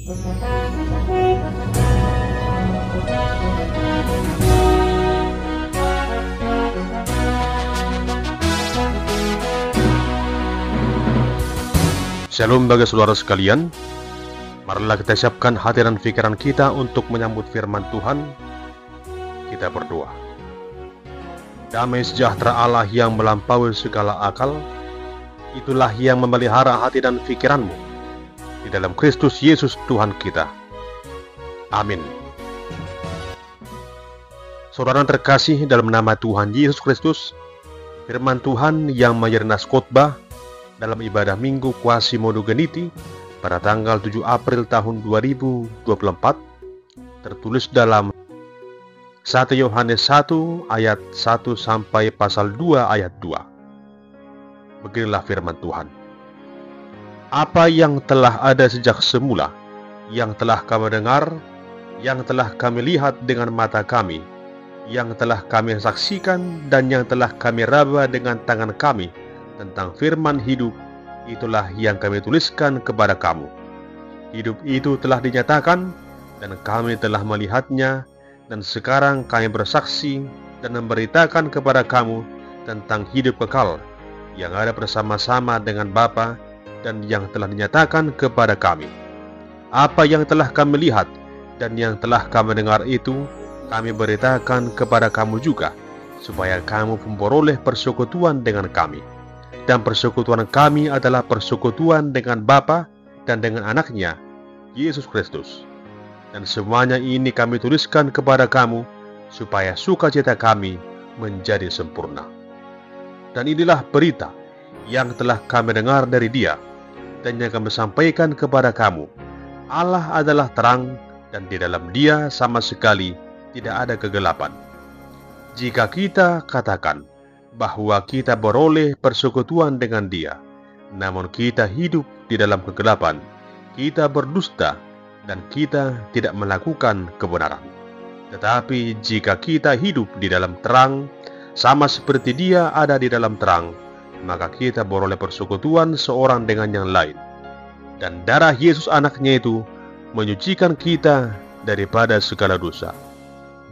Shalom bagi saudara sekalian. Marilah kita siapkan hati dan pikiran kita untuk menyambut firman Tuhan. Kita berdoa. Damai sejahtera Allah yang melampaui segala akal, itulah yang memelihara hati dan pikiranmu di dalam Kristus Yesus Tuhan kita. Amin. Saudara terkasih dalam nama Tuhan Yesus Kristus, firman Tuhan yang menjadi nas khotbah dalam ibadah Minggu Quasimodo Geniti pada tanggal 7 April tahun 2024 tertulis dalam 1 Yohanes 1 ayat 1 sampai pasal 2 ayat 2. Beginilah firman Tuhan. Apa yang telah ada sejak semula, yang telah kami dengar, yang telah kami lihat dengan mata kami, yang telah kami saksikan, dan yang telah kami raba dengan tangan kami tentang firman hidup, itulah yang kami tuliskan kepada kamu. Hidup itu telah dinyatakan, dan kami telah melihatnya, dan sekarang kami bersaksi dan memberitakan kepada kamu tentang hidup kekal yang ada bersama-sama dengan Bapa dan yang telah dinyatakan kepada kami. Apa yang telah kami lihat dan yang telah kami dengar itu, kami beritakan kepada kamu juga, supaya kamu memperoleh persekutuan dengan kami. Dan persekutuan kami adalah persekutuan dengan Bapa dan dengan Anaknya, Yesus Kristus. Dan semuanya ini kami tuliskan kepada kamu, supaya sukacita kami menjadi sempurna. Dan inilah berita yang telah kami dengar dari Dia, dan yang kami sampaikan kepada kamu. Allah adalah terang, dan di dalam Dia sama sekali tidak ada kegelapan. Jika kita katakan bahwa kita beroleh persekutuan dengan Dia, namun kita hidup di dalam kegelapan, kita berdusta dan kita tidak melakukan kebenaran. Tetapi jika kita hidup di dalam terang, sama seperti Dia ada di dalam terang, maka kita beroleh persekutuan seorang dengan yang lain. Dan darah Yesus Anaknya itu menyucikan kita daripada segala dosa.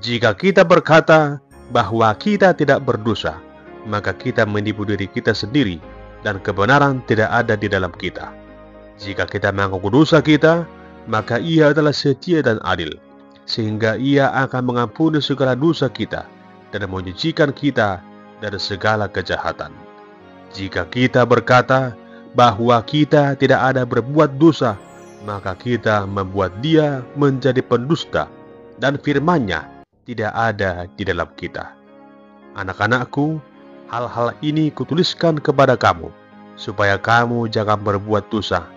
Jika kita berkata bahwa kita tidak berdosa, maka kita menipu diri kita sendiri, dan kebenaran tidak ada di dalam kita. Jika kita mengaku dosa kita, maka Ia adalah setia dan adil, sehingga Ia akan mengampuni segala dosa kita dan menyucikan kita dari segala kejahatan. Jika kita berkata bahwa kita tidak ada berbuat dosa, maka kita membuat Dia menjadi pendusta, dan firman-Nya tidak ada di dalam kita. Anak-anakku, hal-hal ini kutuliskan kepada kamu, supaya kamu jangan berbuat dosa.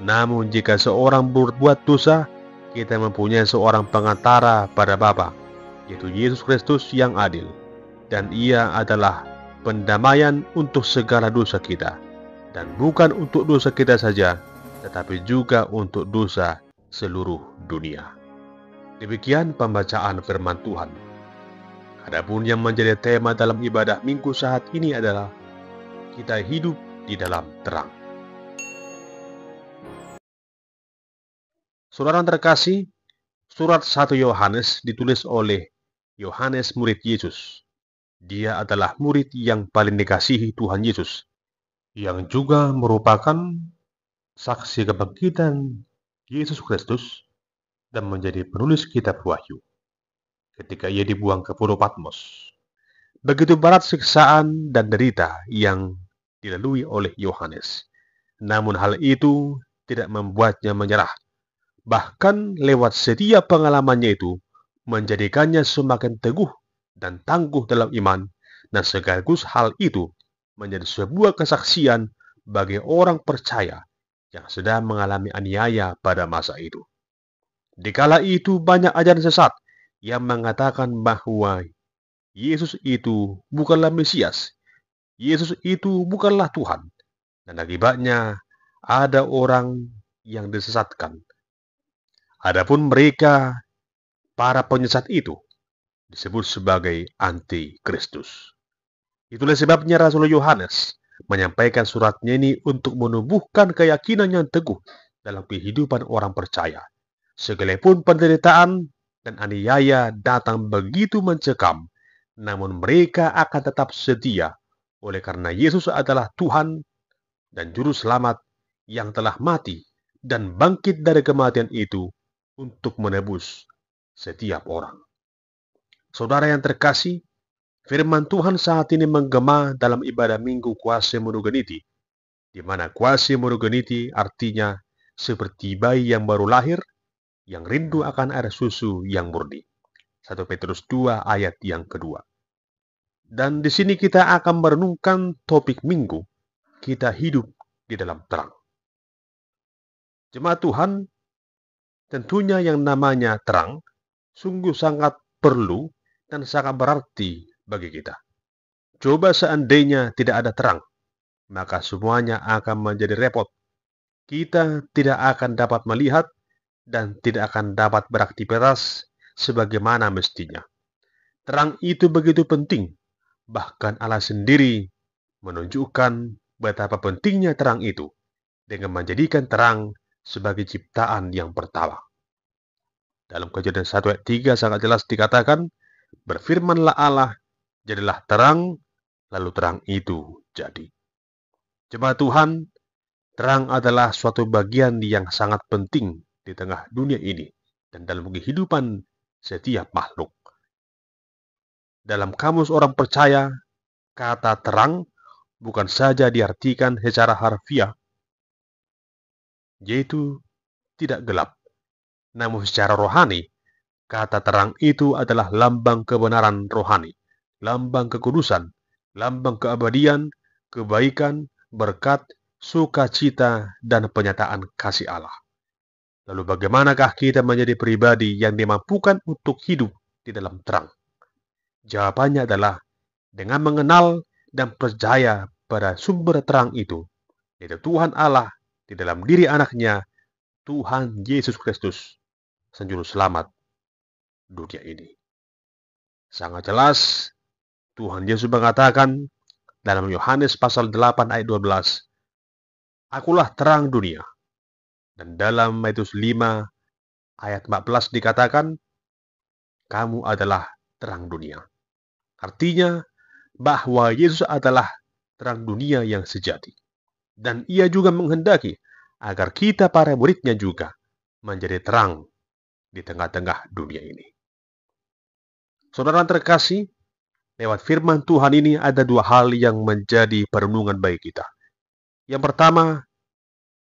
Namun jika seorang berbuat dosa, kita mempunyai seorang pengantara pada Bapa, yaitu Yesus Kristus yang adil. Dan Ia adalah pendamaian untuk segala dosa kita, dan bukan untuk dosa kita saja, tetapi juga untuk dosa seluruh dunia. Demikian pembacaan firman Tuhan. Adapun yang menjadi tema dalam ibadah Minggu saat ini adalah kita hidup di dalam terang. Saudara terkasih, surat 1 Yohanes ditulis oleh Yohanes murid Yesus. Dia adalah murid yang paling dikasihi Tuhan Yesus, yang juga merupakan saksi kebangkitan Yesus Kristus dan menjadi penulis kitab Wahyu ketika ia dibuang ke Pulau Patmos. Begitu berat siksaan dan derita yang dilalui oleh Yohanes. Namun hal itu tidak membuatnya menyerah. Bahkan lewat setiap pengalamannya itu, menjadikannya semakin teguh dan tangguh dalam iman, dan sekaligus hal itu menjadi sebuah kesaksian bagi orang percaya yang sedang mengalami aniaya pada masa itu. Dikala itu banyak ajaran sesat yang mengatakan bahwa Yesus itu bukanlah Mesias, Yesus itu bukanlah Tuhan, dan akibatnya ada orang yang disesatkan. Adapun mereka, para penyesat itu, disebut sebagai anti-Kristus. Itulah sebabnya Rasul Yohanes menyampaikan suratnya ini untuk menumbuhkan keyakinan yang teguh dalam kehidupan orang percaya. Sekalipun penderitaan dan aniaya datang begitu mencekam, namun mereka akan tetap setia oleh karena Yesus adalah Tuhan dan Juru Selamat yang telah mati dan bangkit dari kematian itu untuk menebus setiap orang. Saudara yang terkasih, firman Tuhan saat ini menggema dalam ibadah Minggu Kuasi Monogeniti, di mana Kuasi Monogeniti artinya seperti bayi yang baru lahir, yang rindu akan air susu yang murni. 1 Petrus 2 ayat yang kedua. Dan di sini kita akan merenungkan topik Minggu, kita hidup di dalam terang. Jemaat Tuhan, tentunya yang namanya terang sungguh sangat perlu dan sangat berarti bagi kita. Coba seandainya tidak ada terang, maka semuanya akan menjadi repot. Kita tidak akan dapat melihat dan tidak akan dapat beraktivitas sebagaimana mestinya. Terang itu begitu penting, bahkan Allah sendiri menunjukkan betapa pentingnya terang itu dengan menjadikan terang sebagai ciptaan yang pertama. Dalam Kejadian 1 ayat 3 sangat jelas dikatakan, berfirmanlah Allah, jadilah terang, lalu terang itu jadi. Jemaat Tuhan, terang adalah suatu bagian yang sangat penting di tengah dunia ini dan dalam kehidupan setiap makhluk. Dalam kamus orang percaya, kata terang bukan saja diartikan secara harfiah, yaitu tidak gelap. Namun secara rohani, kata terang itu adalah lambang kebenaran rohani, lambang kekudusan, lambang keabadian, kebaikan, berkat, sukacita, dan penyataan kasih Allah. Lalu bagaimanakah kita menjadi pribadi yang dimampukan untuk hidup di dalam terang? Jawabannya adalah dengan mengenal dan percaya pada sumber terang itu, yaitu Tuhan Allah di dalam diri anaknya, Tuhan Yesus Kristus, Sang Juru Selamat dunia ini. Sangat jelas, Tuhan Yesus mengatakan dalam Yohanes pasal 8 ayat 12, Akulah terang dunia. Dan dalam Matius 5 ayat 14 dikatakan, kamu adalah terang dunia. Artinya bahwa Yesus adalah terang dunia yang sejati. Dan ia juga menghendaki agar kita para muridnya juga menjadi terang di tengah-tengah dunia ini. Saudara terkasih, lewat firman Tuhan ini ada dua hal yang menjadi perenungan bagi kita. Yang pertama,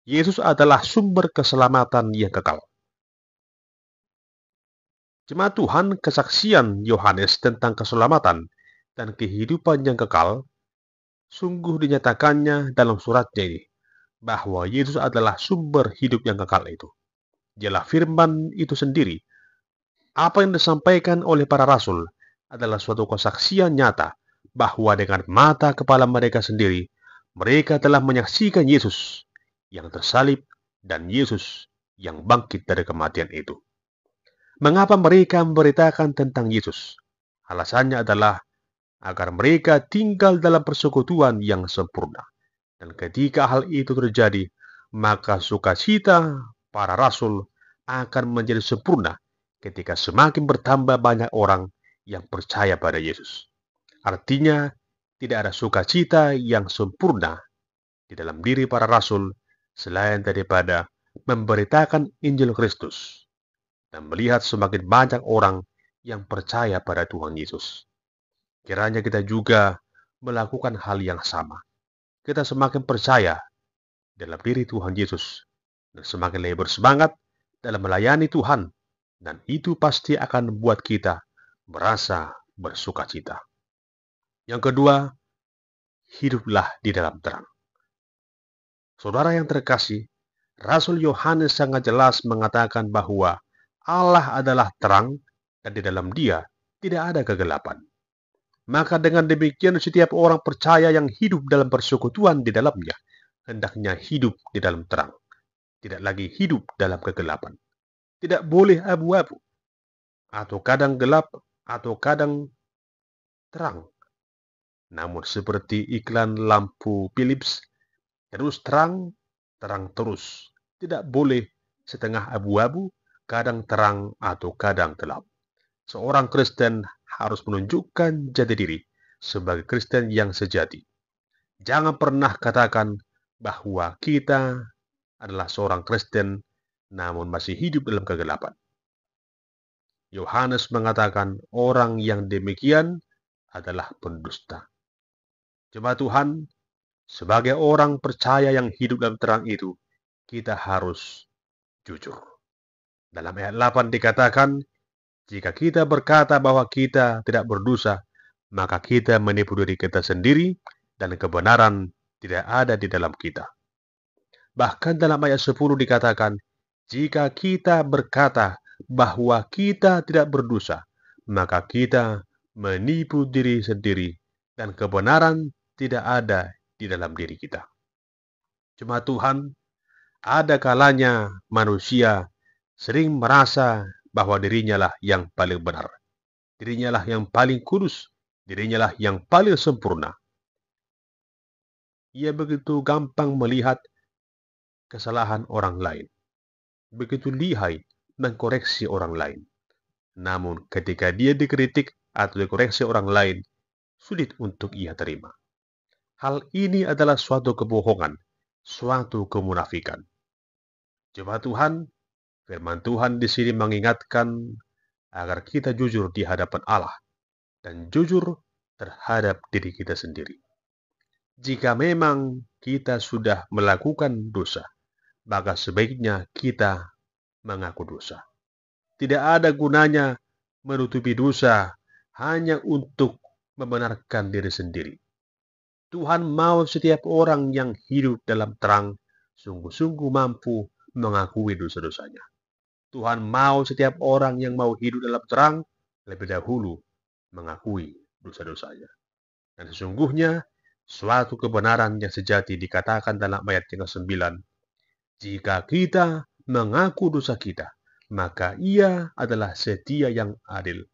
Yesus adalah sumber keselamatan yang kekal. Jemaat Tuhan, kesaksian Yohanes tentang keselamatan dan kehidupan yang kekal sungguh dinyatakannya dalam suratnya ini, bahwa Yesus adalah sumber hidup yang kekal itu. Dialah firman itu sendiri. Apa yang disampaikan oleh para rasul adalah suatu kesaksian nyata bahwa dengan mata kepala mereka sendiri, mereka telah menyaksikan Yesus yang tersalib dan Yesus yang bangkit dari kematian itu. Mengapa mereka memberitakan tentang Yesus? Alasannya adalah agar mereka tinggal dalam persekutuan yang sempurna. Dan ketika hal itu terjadi, maka sukacita para rasul akan menjadi sempurna ketika semakin bertambah banyak orang yang percaya pada Yesus. Artinya, tidak ada sukacita yang sempurna di dalam diri para rasul selain daripada memberitakan Injil Kristus dan melihat semakin banyak orang yang percaya pada Tuhan Yesus. Kiranya kita juga melakukan hal yang sama. Kita semakin percaya dalam diri Tuhan Yesus dan semakin lebih bersemangat dalam melayani Tuhan, dan itu pasti akan membuat kita merasa bersukacita. Yang kedua, hiduplah di dalam terang. Saudara yang terkasih, Rasul Yohanes sangat jelas mengatakan bahwa Allah adalah terang dan di dalam Dia tidak ada kegelapan. Maka dengan demikian setiap orang percaya yang hidup dalam persekutuan di dalamnya, hendaknya hidup di dalam terang. Tidak lagi hidup dalam kegelapan. Tidak boleh abu-abu. Atau kadang gelap, atau kadang terang. Namun seperti iklan lampu Philips, terus terang, terang terus. tidak boleh setengah abu-abu, kadang terang atau kadang gelap. Seorang Kristen harus menunjukkan jati diri sebagai Kristen yang sejati. Jangan pernah katakan bahwa kita adalah seorang Kristen namun masih hidup dalam kegelapan. Yohanes mengatakan orang yang demikian adalah pendusta. Jemaat Tuhan, sebagai orang percaya yang hidup dalam terang itu, kita harus jujur. Dalam ayat 8 dikatakan, jika kita berkata bahwa kita tidak berdosa, maka kita menipu diri kita sendiri dan kebenaran tidak ada di dalam kita. Bahkan dalam ayat 10 dikatakan, jika kita berkata bahwa kita tidak berdosa, maka kita menipu diri sendiri dan kebenaran tidak ada di dalam diri kita. Jemaat Tuhan, ada kalanya manusia sering merasa bahwa dirinya lah yang paling benar. Dirinya lah yang paling kudus. Dirinya lah yang paling sempurna. Ia begitu gampang melihat kesalahan orang lain. Begitu lihai mengkoreksi orang lain. Namun ketika dia dikritik atau dikoreksi orang lain, sulit untuk ia terima. Hal ini adalah suatu kebohongan, suatu kemunafikan. Jemaat Tuhan, firman Tuhan di sini mengingatkan agar kita jujur di hadapan Allah dan jujur terhadap diri kita sendiri. Jika memang kita sudah melakukan dosa, maka sebaiknya kita mengaku dosa. Tidak ada gunanya menutupi dosa hanya untuk membenarkan diri sendiri. Tuhan mau setiap orang yang hidup dalam terang sungguh-sungguh mampu mengakui dosa-dosanya. Tuhan mau setiap orang yang mau hidup dalam terang lebih dahulu mengakui dosa-dosanya. Dan sesungguhnya suatu kebenaran yang sejati dikatakan dalam ayat yang ke-9. Jika kita mengaku dosa kita, maka Ia adalah setia yang adil.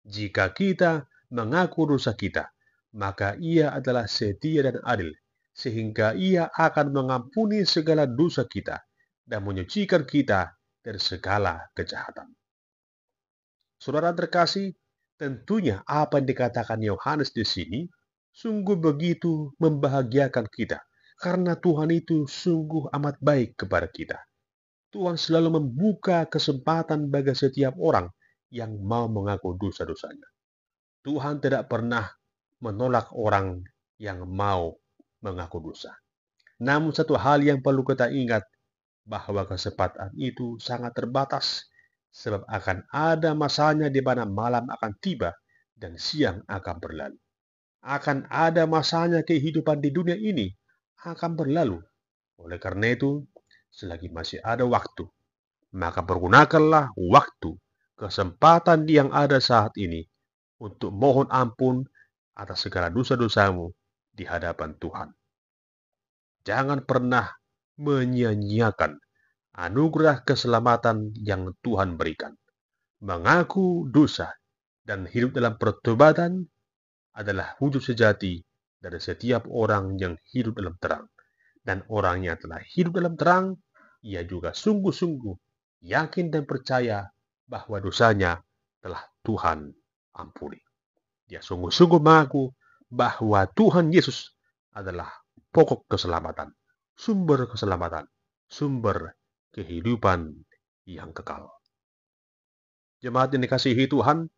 Jika kita mengaku dosa kita, maka Ia adalah setia dan adil, sehingga Ia akan mengampuni segala dosa kita dan menyucikan kita dari segala kejahatan. Saudara terkasih, tentunya apa yang dikatakan Yohanes di sini sungguh begitu membahagiakan kita, karena Tuhan itu sungguh amat baik kepada kita. Tuhan selalu membuka kesempatan bagi setiap orang yang mau mengaku dosa-dosanya. Tuhan tidak pernah menolak orang yang mau mengaku dosa. Namun satu hal yang perlu kita ingat, bahwa kesempatan itu sangat terbatas, sebab akan ada masanya di mana malam akan tiba dan siang akan berlalu. Akan ada masanya kehidupan di dunia ini akan berlalu. Oleh karena itu, selagi masih ada waktu, maka pergunakanlah waktu, kesempatan yang ada saat ini untuk mohon ampun atas segala dosa-dosamu di hadapan Tuhan. Jangan pernah menyia-nyiakan anugerah keselamatan yang Tuhan berikan. Mengaku dosa dan hidup dalam pertobatan adalah wujud sejati dari setiap orang yang hidup dalam terang. Dan orang yang telah hidup dalam terang, ia juga sungguh-sungguh yakin dan percaya bahwa dosanya telah Tuhan ampuni. Dia sungguh-sungguh mengaku bahwa Tuhan Yesus adalah pokok keselamatan, sumber kehidupan yang kekal. Jemaat yang dikasihi Tuhan,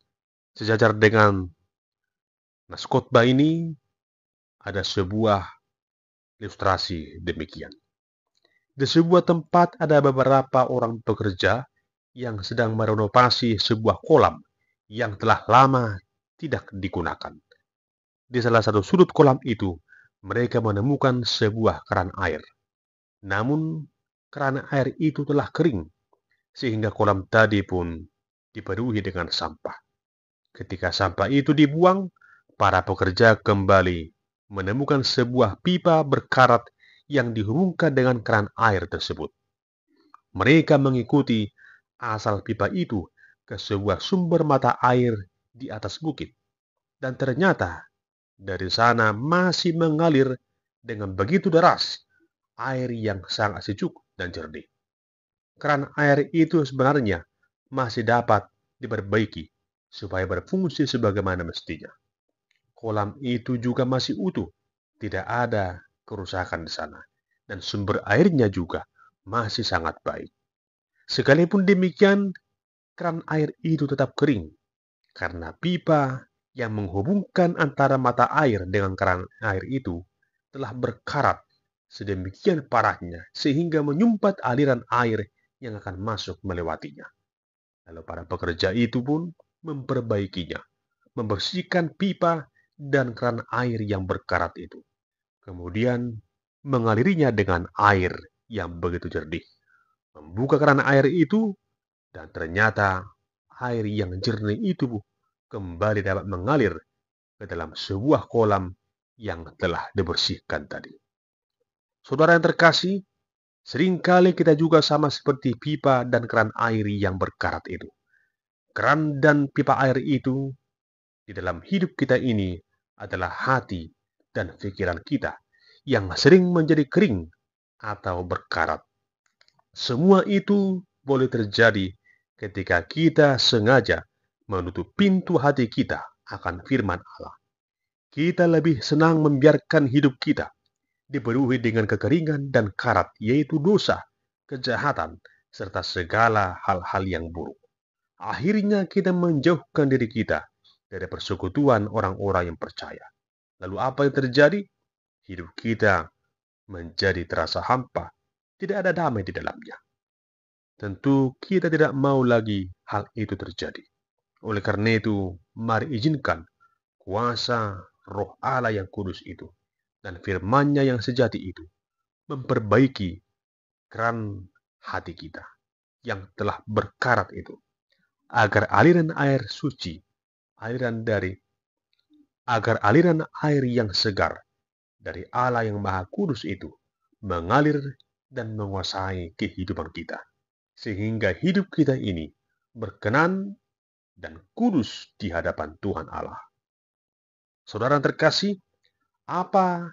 sejajar dengan nas khotbah ini ada sebuah ilustrasi demikian. Di sebuah tempat ada beberapa orang pekerja yang sedang merenovasi sebuah kolam yang telah lama tidak digunakan. Di salah satu sudut kolam itu, mereka menemukan sebuah keran air. Namun, keran air itu telah kering, sehingga kolam tadi pun dipenuhi dengan sampah. Ketika sampah itu dibuang, para pekerja kembali menemukan sebuah pipa berkarat yang dihubungkan dengan keran air tersebut. Mereka mengikuti asal pipa itu ke sebuah sumber mata air di atas bukit. Dan ternyata dari sana masih mengalir dengan begitu deras air yang sangat sejuk dan jernih. Keran air itu sebenarnya masih dapat diperbaiki supaya berfungsi sebagaimana mestinya. Kolam itu juga masih utuh, tidak ada kerusakan di sana, dan sumber airnya juga masih sangat baik. Sekalipun demikian, keran air itu tetap kering, karena pipa yang menghubungkan antara mata air dengan keran air itu telah berkarat sedemikian parahnya sehingga menyumpat aliran air yang akan masuk melewatinya. Lalu para pekerja itu pun memperbaikinya, membersihkan pipa dan keran air yang berkarat itu. Kemudian mengalirinya dengan air yang begitu jernih. Membuka keran air itu, dan ternyata air yang jernih itu kembali dapat mengalir ke dalam sebuah kolam yang telah dibersihkan tadi. Saudara yang terkasih, seringkali kita juga sama seperti pipa dan keran air yang berkarat itu. Keran dan pipa air itu di dalam hidup kita ini adalah hati dan pikiran kita yang sering menjadi kering atau berkarat. Semua itu boleh terjadi ketika kita sengaja menutup pintu hati kita akan firman Allah. Kita lebih senang membiarkan hidup kita dipenuhi dengan kekeringan dan karat, yaitu dosa, kejahatan, serta segala hal-hal yang buruk. Akhirnya kita menjauhkan diri kita dari persekutuan orang-orang yang percaya. Lalu apa yang terjadi? Hidup kita menjadi terasa hampa, tidak ada damai di dalamnya. Tentu kita tidak mau lagi hal itu terjadi. Oleh karena itu, mari izinkan kuasa Roh Allah yang kudus itu dan firman-Nya yang sejati itu memperbaiki keran hati kita yang telah berkarat itu, agar aliran air suci, agar aliran air yang segar dari Allah yang Maha Kudus itu mengalir dan menguasai kehidupan kita, sehingga hidup kita ini berkenan dan kudus di hadapan Tuhan Allah. Saudara terkasih, apa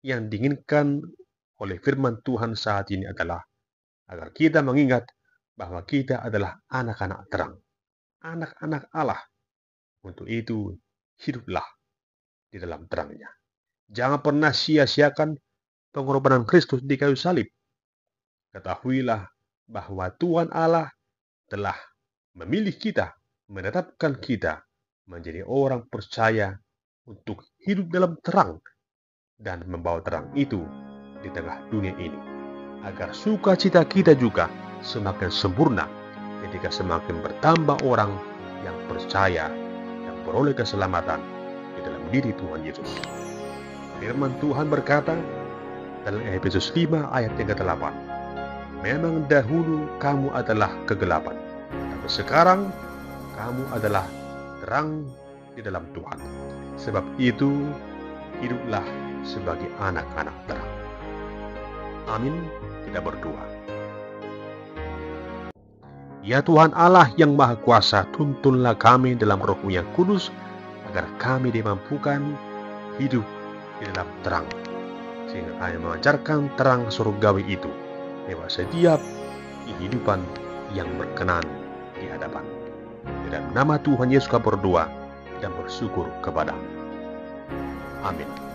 yang diinginkan oleh firman Tuhan saat ini adalah agar kita mengingat bahwa kita adalah anak-anak terang, anak-anak Allah. Untuk itu, hiduplah di dalam terangnya. Jangan pernah sia-siakan pengorbanan Kristus di kayu salib. Ketahuilah bahwa Tuhan Allah telah memilih kita, menetapkan kita menjadi orang percaya untuk hidup dalam terang dan membawa terang itu di tengah dunia ini, agar sukacita kita juga semakin sempurna ketika semakin bertambah orang yang percaya dan beroleh keselamatan di dalam diri Tuhan Yesus. Firman Tuhan berkata dalam Efesus 5 ayat 38, memang dahulu kamu adalah kegelapan, tapi sekarang kamu adalah terang di dalam Tuhan. Sebab itu, hiduplah sebagai anak-anak terang. Amin. Kita berdoa. Ya Tuhan Allah yang Maha Kuasa, tuntunlah kami dalam Roh-Mu yang kudus, agar kami dimampukan hidup di dalam terang, sehingga kami memancarkan terang surgawi itu lewat setiap kehidupan yang berkenan di hadapan. Dalam nama Tuhan Yesus kami berdoa dan bersyukur kepada-Mu. Amin.